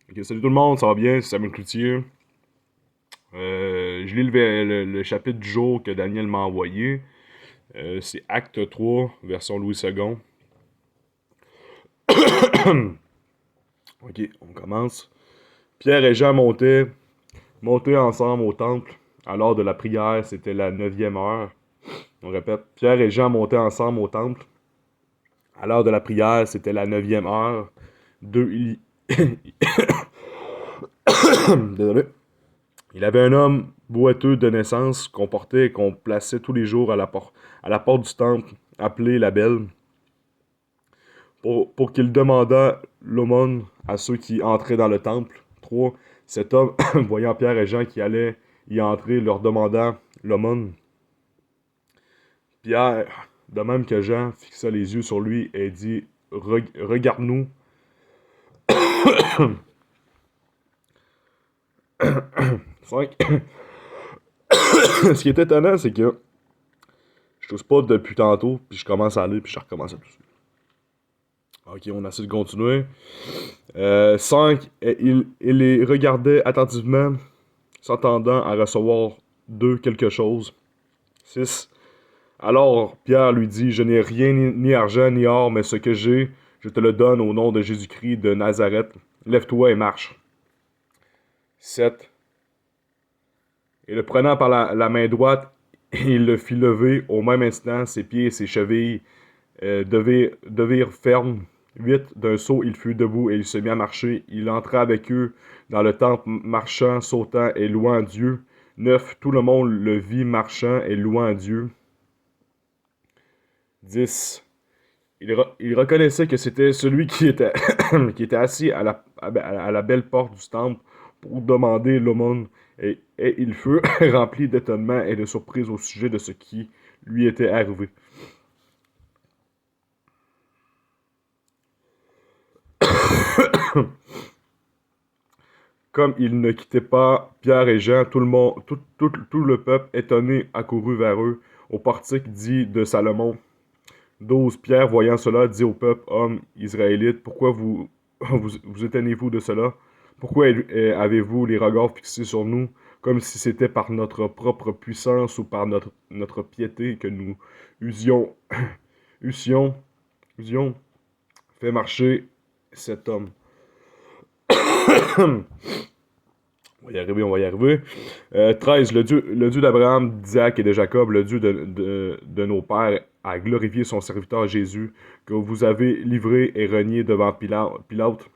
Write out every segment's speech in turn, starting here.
Ok, salut tout le monde, ça va bien? C'est Samuel Cloutier. Je lis le chapitre du jour que Daniel m'a envoyé. C'est Acte 3, version Louis II. Ok, on commence. Pierre et Jean montaient ensemble au temple. À l'heure de la prière, c'était la neuvième heure. On répète, Pierre et Jean montaient ensemble au temple. À l'heure de la prière, c'était la neuvième heure. Deux, il... Désolé. Il avait un homme boiteux de naissance qu'on portait et qu'on plaçait tous les jours à la porte du temple, appelé la Belle, pour qu'il demandât l'aumône à ceux qui entraient dans le temple. 3. Cet homme, voyant Pierre et Jean qui allaient y entrer, leur demanda l'aumône. Pierre, de même que Jean, fixa les yeux sur lui et dit, Regarde-nous. 5. Ce qui est étonnant, c'est que je tousse pas depuis tantôt, puis je commence à aller, puis je recommence à tousser. Ok, on essaie de continuer. 5. Il les regardait attentivement, s'attendant à recevoir d'eux quelque chose. 6. Alors Pierre lui dit, Je n'ai rien, ni argent, ni or, mais ce que j'ai, je te le donne au nom de Jésus-Christ de Nazareth. Lève-toi et marche. 7. Et le prenant par la main droite, il le fit lever. Au même instant, ses pieds et ses chevilles devirent fermes. 8. D'un saut, il fut debout et il se mit à marcher. Il entra avec eux dans le temple, marchant, sautant et louant Dieu. 9. Tout le monde le vit marchant et louant Dieu. 10. Il reconnaissait que c'était celui qui était, qui était assis à la belle porte du temple pour demander l'aumône. Et il fut rempli d'étonnement et de surprise au sujet de ce qui lui était arrivé. Comme ils ne quittaient pas Pierre et Jean, tout le peuple étonné accourut vers eux. Au portique dit de Salomon. 12. Pierre, voyant cela, dit au peuple, Hommes israélites, pourquoi vous étonnez-vous de cela? Pourquoi avez-vous les regards fixés sur nous, comme si c'était par notre propre puissance ou par notre piété que nous usions, eussions, usions fait marcher cet homme? On va y arriver, on va y arriver. 13. Le Dieu d'Abraham, d'Isaac et de Jacob, le Dieu de nos pères, a glorifié son serviteur Jésus, que vous avez livré et renié devant Pilate,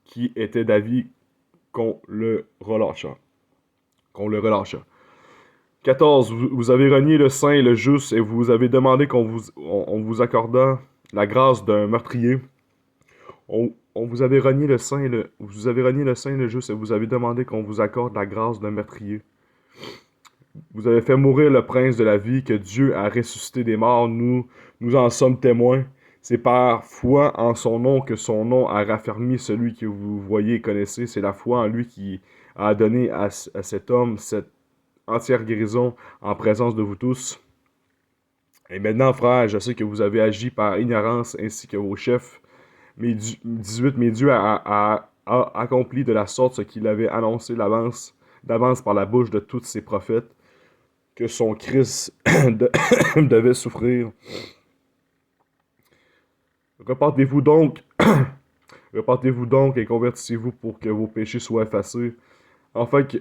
qui était d'avis qu'on le relâcha. Qu'on le relâcha. 14. Vous avez renié le saint et le juste, et vous avez demandé on vous accordât la grâce d'un meurtrier. On vous avait renié le saint vous avez renié le saint et le juste, et vous avez demandé qu'on vous accorde la grâce d'un meurtrier. Vous avez fait mourir le prince de la vie, que Dieu a ressuscité des morts, nous en sommes témoins. C'est par foi en son nom que son nom a raffermi celui que vous voyez et connaissez. C'est la foi en lui qui a donné à cet homme cette entière guérison en présence de vous tous. Et maintenant, frères, je sais que vous avez agi par ignorance ainsi que vos chefs. Mais 18, mais Dieu a accompli de la sorte ce qu'il avait annoncé d'avance par la bouche de tous ses prophètes, que son Christ devait souffrir. Repartez-vous donc, repartez-vous donc et convertissez-vous pour que vos péchés soient effacés, afin que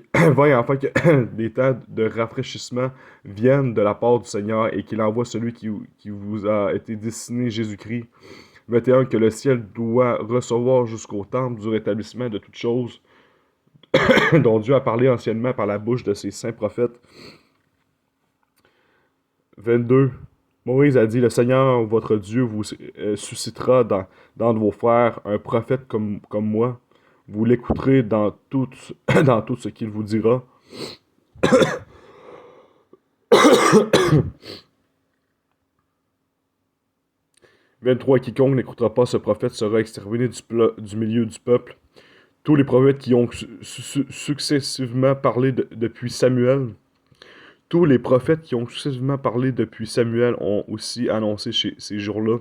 des temps de rafraîchissement viennent de la part du Seigneur et qu'il envoie celui qui vous a été destiné, Jésus-Christ. 21. Que le ciel doit recevoir jusqu'au temps du rétablissement de toutes choses dont Dieu a parlé anciennement par la bouche de ses saints prophètes. 22. Moïse a dit, le Seigneur, votre Dieu, vous suscitera dans vos frères un prophète comme moi. Vous l'écouterez dans tout ce qu'il vous dira. 23. Quiconque n'écoutera pas ce prophète sera exterminé du milieu du peuple. Tous les prophètes qui ont successivement parlé depuis Samuel, tous les prophètes qui ont successivement parlé depuis Samuel ont aussi annoncé ces jours-là.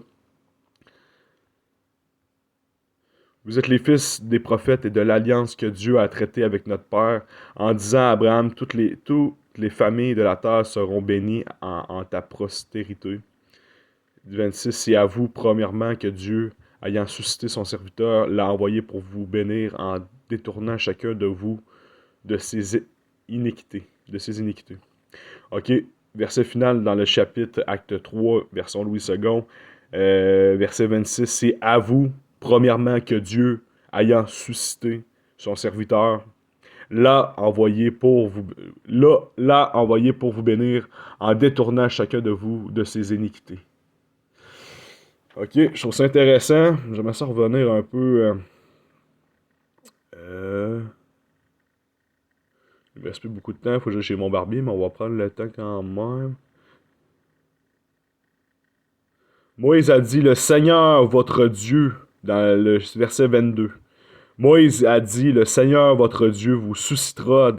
Vous êtes les fils des prophètes et de l'alliance que Dieu a traitée avec notre Père, en disant à Abraham, toutes les familles de la terre seront bénies en ta postérité. 26, c'est à vous, premièrement, que Dieu, ayant suscité son serviteur, l'a envoyé pour vous bénir en détournant chacun de vous de ses iniquités. OK, verset final dans le chapitre Acte 3, version Louis II, verset 26, c'est à vous, premièrement, que Dieu, ayant suscité son serviteur, l'a envoyé pour vous bénir en détournant chacun de vous de ses iniquités. OK, je trouve ça intéressant. J'aimerais ça revenir un peu. Il me reste plus beaucoup de temps. Il faut que j'aille chez mon barbier, mais on va prendre le temps quand même. Moïse a dit, le Seigneur, votre Dieu, dans le verset 22. Moïse a dit, le Seigneur, votre Dieu, vous suscitera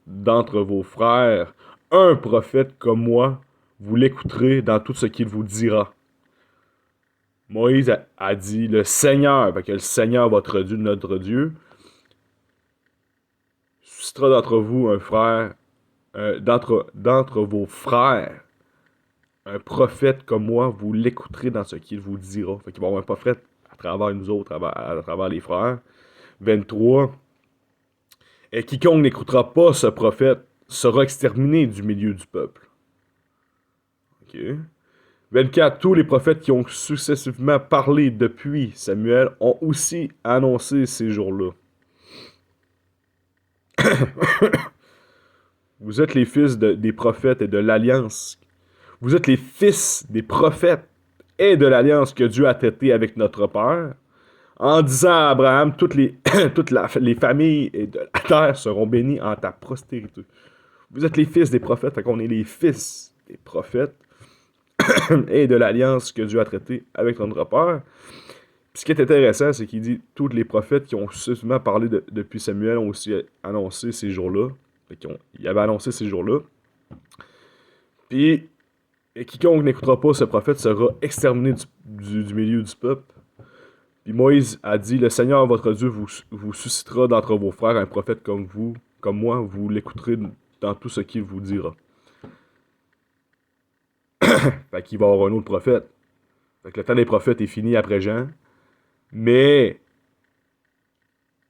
d'entre vos frères un prophète comme moi. Vous l'écouterez dans tout ce qu'il vous dira. Moïse a dit, le Seigneur, parce que le Seigneur, votre Dieu, notre Dieu, suscitera d'entre vous un frère, d'entre vos frères, un prophète comme moi, vous l'écouterez dans ce qu'il vous dira. Fait qu'il va y avoir un prophète à travers nous autres, à travers les frères. 23. Et quiconque n'écoutera pas ce prophète sera exterminé du milieu du peuple. OK. 24. Tous les prophètes qui ont successivement parlé depuis Samuel ont aussi annoncé ces jours-là. Vous êtes les fils des prophètes et de l'alliance. Vous êtes les fils des prophètes et de l'alliance que Dieu a traitée avec notre Père, en disant à Abraham, toutes les familles de la terre seront bénies en ta postérité. Vous êtes les fils des prophètes, fait qu'on est les fils des prophètes et de l'alliance que Dieu a traitée avec notre Père. Puis ce qui est intéressant, c'est qu'il dit tous les prophètes qui ont successivement parlé depuis Samuel ont aussi annoncé ces jours-là. Ils avaient annoncé ces jours-là. Puis, quiconque n'écoutera pas ce prophète sera exterminé du milieu du peuple. Puis Moïse a dit, le Seigneur votre Dieu vous suscitera d'entre vos frères un prophète comme vous, comme moi, vous l'écouterez dans tout ce qu'il vous dira. Fait qu'il va y avoir un autre prophète. Fait que le temps des prophètes est fini après Jean. Mais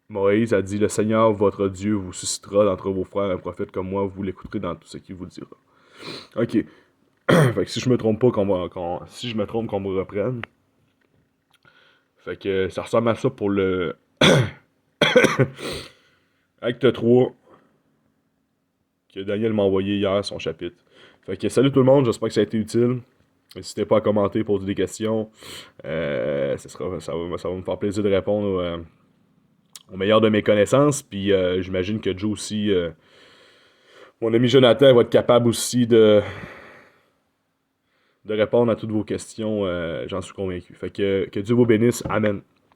Moïse a dit, le Seigneur votre Dieu vous suscitera d'entre vos frères un prophète comme moi, vous l'écouterez dans tout ce qu'il vous dira. OK. Fait que si je me trompe pas, qu'on me reprenne. Fait que ça ressemble à ça pour le Acte 3 que Daniel m'a envoyé hier, son chapitre. Fait que salut tout le monde, j'espère que ça a été utile. N'hésitez pas à commenter, poser des questions. Ça va me faire plaisir de répondre au meilleur de mes connaissances. Puis j'imagine que Joe aussi, mon ami Jonathan, va être capable aussi de répondre à toutes vos questions. J'en suis convaincu. Fait que Dieu vous bénisse. Amen.